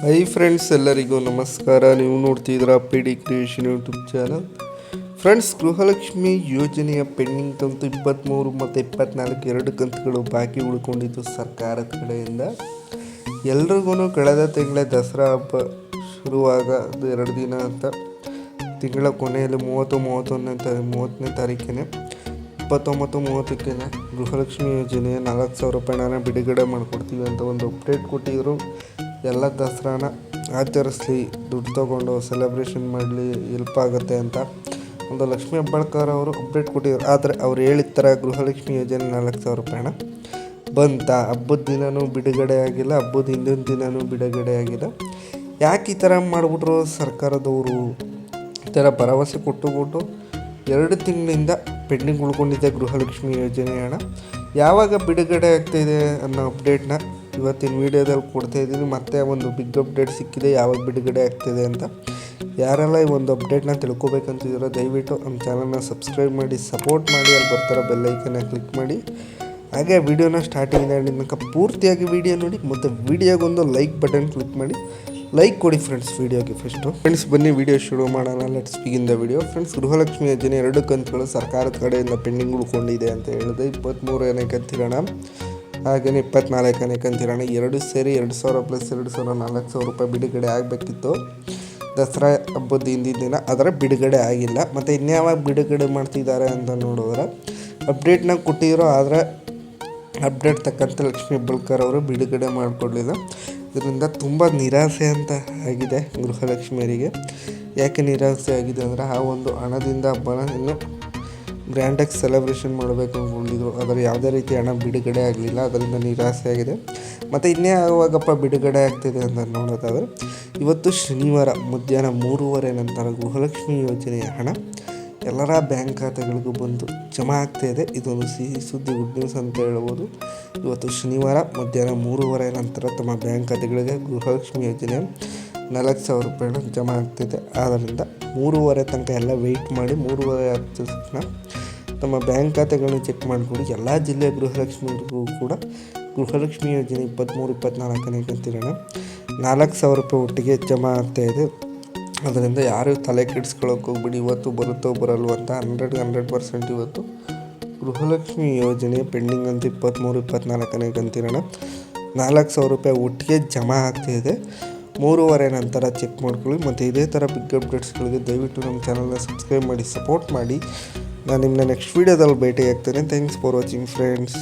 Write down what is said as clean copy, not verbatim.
Hi friends, ಎಲ್ಲರಿಗೂ ನಮಸ್ಕಾರ. ನೀವು ನೋಡ್ತಿದ್ದೀರಾ PD creation YouTube channel. Friends, Gruhalakshmi ಯೋಜನೆಯ ಪೆಂಡಿಂಗ್ ಕಂತು 23 ಮತ್ತು 24 ಎರಡು ಕಂತುಗಳು ಬಾಕಿ ಉಳ್ಕೊಂಡಿದ್ದು ಸರ್ಕಾರದ ಕಡೆಯಿಂದ. ಎಲ್ರಿಗೂ ಕಳೆದ ತಿಂಗಳೇ ದಸರಾ ಹಬ್ಬ ಶುರುವಾಗ 2 ದಿನ ಅಂತ ತಿಂಗಳ ಕೊನೆಯಲ್ಲಿ 30ನೇ ತಾರೀಕಿಗೆ 29-30ಕ್ಕೆ ಗೃಹಲಕ್ಷ್ಮಿ ಯೋಜನೆಯ 4,000 ರೂಪಾಯಿನ ಬಿಡುಗಡೆ ಮಾಡಿಕೊಡ್ತೀವಿ ಅಂತ ಒಂದು ಅಪ್ಡೇಟ್ ಕೊಟ್ಟಿದ್ರು. ಎಲ್ಲ ದಸರಾನ ಆಚರಿಸಲಿ, ದುಡ್ಡು ತೊಗೊಂಡು ಸೆಲೆಬ್ರೇಷನ್ ಮಾಡಲಿ, ಹೆಲ್ಪ್ ಆಗುತ್ತೆ ಅಂತ ಒಂದು ಲಕ್ಷ್ಮೀ ಹೆಬ್ಬಾಳ್ಕರ್ ಅವರು ಅಪ್ಡೇಟ್ ಕೊಟ್ಟಿದ್ರು. ಆದರೆ ಅವ್ರು ಹೇಳಿದ ಥರ ಗೃಹಲಕ್ಷ್ಮಿ ಯೋಜನೆ 4,000 ರೂಪಾಯಿನ ಬಂತ. ಹಬ್ಬದ ದಿನವೂ ಬಿಡುಗಡೆ ಆಗಿಲ್ಲ, ಹಬ್ಬದ ಹಿಂದಿನ ದಿನವೂ ಬಿಡುಗಡೆ ಆಗಿಲ್ಲ. ಯಾಕೆ ಈ ಥರ ಮಾಡಿಬಿಟ್ರು ಸರ್ಕಾರದವರು? ಈ ಥರ ಭರವಸೆ ಕೊಟ್ಟುಬಿಟ್ಟು 2 ತಿಂಗಳಿಂದ ಪೆಂಡಿಂಗ್ ಉಳ್ಕೊಂಡಿದ್ದೆ ಗೃಹಲಕ್ಷ್ಮಿ ಯೋಜನೆ ಹಣ. ಯಾವಾಗ ಬಿಡುಗಡೆ ಆಗ್ತಾಯಿದೆ ಅನ್ನೋ ಅಪ್ಡೇಟ್ನ ಇವತ್ತಿನ ವೀಡಿಯೋದಲ್ಲಿ ಕೊಡ್ತಾಯಿದ್ದೀನಿ. ಮತ್ತೆ ಒಂದು ಬಿಗ್ ಅಪ್ಡೇಟ್ ಸಿಕ್ಕಿದೆ, ಯಾವಾಗ ಬಿಡುಗಡೆ ಆಗ್ತಿದೆ ಅಂತ. ಯಾರೆಲ್ಲ ಈ ಒಂದು ಅಪ್ಡೇಟ್ನ ತಿಳ್ಕೊಬೇಕಂತಿದ್ದೀರೋ ದಯವಿಟ್ಟು ನಮ್ಮ ಚಾನಲ್ನ ಸಬ್ಸ್ಕ್ರೈಬ್ ಮಾಡಿ, ಸಪೋರ್ಟ್ ಮಾಡಿ. ಅಲ್ಲಿ ಬರ್ತಾರೋ ಬೆಲ್ಲೈಕನ್ನ ಕ್ಲಿಕ್ ಮಾಡಿ. ಹಾಗೆ ವಿಡಿಯೋನ ಸ್ಟಾರ್ಟಿಂಗಿಂದ ತನಕ ಪೂರ್ತಿಯಾಗಿ ವಿಡಿಯೋ ನೋಡಿ, ಮತ್ತು ವಿಡಿಯೋಗೊಂದು ಲೈಕ್ ಬಟನ್ ಕ್ಲಿಕ್ ಮಾಡಿ ಲೈಕ್ ಕೊಡಿ ಫ್ರೆಂಡ್ಸ್ ವಿಡಿಯೋಗೆ. ಫ್ರೆಂಡ್ಸ್ ಬನ್ನಿ ವಿಡಿಯೋ ಶುರು ಮಾಡೋಣ. Let's begin the video. Friends, Gruhalakshmi ಯೋಜನೆ 2 ಕಂತುಗಳು ಸರ್ಕಾರದ ಕಡೆಯಿಂದ ಪೆಂಡಿಂಗ್ ಉಳ್ಕೊಂಡಿದೆ ಅಂತ ಹೇಳಿದೆ. 23ನೇ ಕಂತಿರೋಣ, ಹಾಗೆಯೇ 24ನೇ ಕಂತಿರೋಣ. 2 ಸೇರಿ 2,000 ಪ್ಲಸ್ 2,000 4,000 ರೂಪಾಯಿ ಬಿಡುಗಡೆ ಆಗಬೇಕಿತ್ತು ದಸರಾ ಹಬ್ಬದ ಹಿಂದಿನ ದಿನ. ಅದರ ಬಿಡುಗಡೆ ಆಗಿಲ್ಲ. ಮತ್ತು ಇನ್ಯಾವಾಗ ಬಿಡುಗಡೆ ಮಾಡ್ತಿದ್ದಾರೆ ಅಂತ ನೋಡಿದ್ರೆ ಅಪ್ಡೇಟ್ನ ಕೊಟ್ಟಿರೋ, ಆದರೆ ಅಪ್ಡೇಟ್ ತಕ್ಕಂತೆ ಲಕ್ಷ್ಮೀ ಹೆಬ್ಬಾಳ್ಕರ್ ಅವರು ಬಿಡುಗಡೆ ಮಾಡಿಕೊಡ್ಲಿಲ್ಲ. ಇದರಿಂದ ತುಂಬ ನಿರಾಸೆ ಅಂತ ಆಗಿದೆ ಗೃಹಲಕ್ಷ್ಮಿಯರಿಗೆ. ಯಾಕೆ ನಿರಾಸೆ ಆಗಿದೆ ಅಂದರೆ, ಆ ಒಂದು ಹಣದಿಂದ ಹಬ್ಬನ ಇನ್ನೂ ಗ್ರ್ಯಾಂಡಾಗಿ ಸೆಲೆಬ್ರೇಷನ್ ಮಾಡಬೇಕು ಅಂದ್ಕೊಂಡಿದ್ರು. ಅದರ ಯಾವುದೇ ರೀತಿ ಹಣ ಬಿಡುಗಡೆ ಆಗಲಿಲ್ಲ. ಅದರಿಂದ ನಿರಾಸೆ ಆಗಿದೆ. ಮತ್ತು ಇನ್ನೇ ಯಾವಾಗಪ್ಪ ಬಿಡುಗಡೆ ಆಗ್ತಿದೆ ಅಂತ ನೋಡೋದಾದರೆ, ಇವತ್ತು ಶನಿವಾರ ಮಧ್ಯಾಹ್ನ 3:30 ನಂತರ ಗೃಹಲಕ್ಷ್ಮಿ ಯೋಜನೆಯ ಹಣ ಎಲ್ಲರ ಬ್ಯಾಂಕ್ ಖಾತೆಗಳಿಗೂ ಬಂದು ಜಮಾ ಆಗ್ತಾಯಿದೆ. ಇದೊಂದು ಸಿಹಿ ಸುದ್ದಿ, ಗುಡ್ ನ್ಯೂಸ್ ಅಂತ ಹೇಳ್ಬೋದು. ಇವತ್ತು ಶನಿವಾರ ಮಧ್ಯಾಹ್ನ 3:30 ನಂತರ ತಮ್ಮ ಬ್ಯಾಂಕ್ ಖಾತೆಗಳಿಗೆ ಗೃಹಲಕ್ಷ್ಮಿ ಯೋಜನೆ 4,000 ರೂಪಾಯಿನ ಜಮಾ ಆಗ್ತಿದೆ. ಆದ್ದರಿಂದ 3:30 ತನಕ ಎಲ್ಲ ವೆಯ್ಟ್ ಮಾಡಿ 3:30 ಆದ ತಕ್ಷಣ ತಮ್ಮ ಬ್ಯಾಂಕ್ ಖಾತೆಗಳನ್ನ ಚೆಕ್ ಮಾಡಿಕೊಡಿ. ಎಲ್ಲ ಜಿಲ್ಲೆಯ ಗೃಹಲಕ್ಷ್ಮಿಗೂ ಕೂಡ ಗೃಹಲಕ್ಷ್ಮಿ ಯೋಜನೆ 23-24ನೇ ಕಂತಿನ 4,000 ರೂಪಾಯಿ ಒಟ್ಟಿಗೆ ಜಮಾ ಆಗ್ತಾಯಿದೆ. ಅದರಿಂದ ಯಾರು ತಲೆ ಕೆಡಿಸ್ಕೊಳ್ಳೋಕೆ ಹೋಗ್ಬಿಡಿ. ಇವತ್ತು ಬರುತ್ತೋ ಬರಲ್ವ ಅಂತ 100% ಇವತ್ತು ಗೃಹಲಕ್ಷ್ಮಿ ಯೋಜನೆ ಪೆಂಡಿಂಗ್ ಅಂತ 23-24ನೇ ಕಂತಿನ 4,000 ರೂಪಾಯಿ ಒಟ್ಟಿಗೆ ಜಮಾ ಆಗ್ತಾಯಿದೆ. 3:30 ನಂತರ ಚೆಕ್ ಮಾಡ್ಕೊಳ್ಳಿ. ಮತ್ತು ಇದೇ ಥರ ಬಿಗ್ ಅಪ್ಡೇಟ್ಸ್ಗಳಿಗೆ ದಯವಿಟ್ಟು ನಮ್ಮ ಚಾನಲ್ನ ಸಬ್ಸ್ಕ್ರೈಬ್ ಮಾಡಿ, ಸಪೋರ್ಟ್ ಮಾಡಿ. ನಾನು ನಿಮ್ಮನ್ನ ನೆಕ್ಸ್ಟ್ ವೀಡಿಯೋದಲ್ಲಿ ಭೇಟಿ ಆಗ್ತೇನೆ. Thanks for watching friends.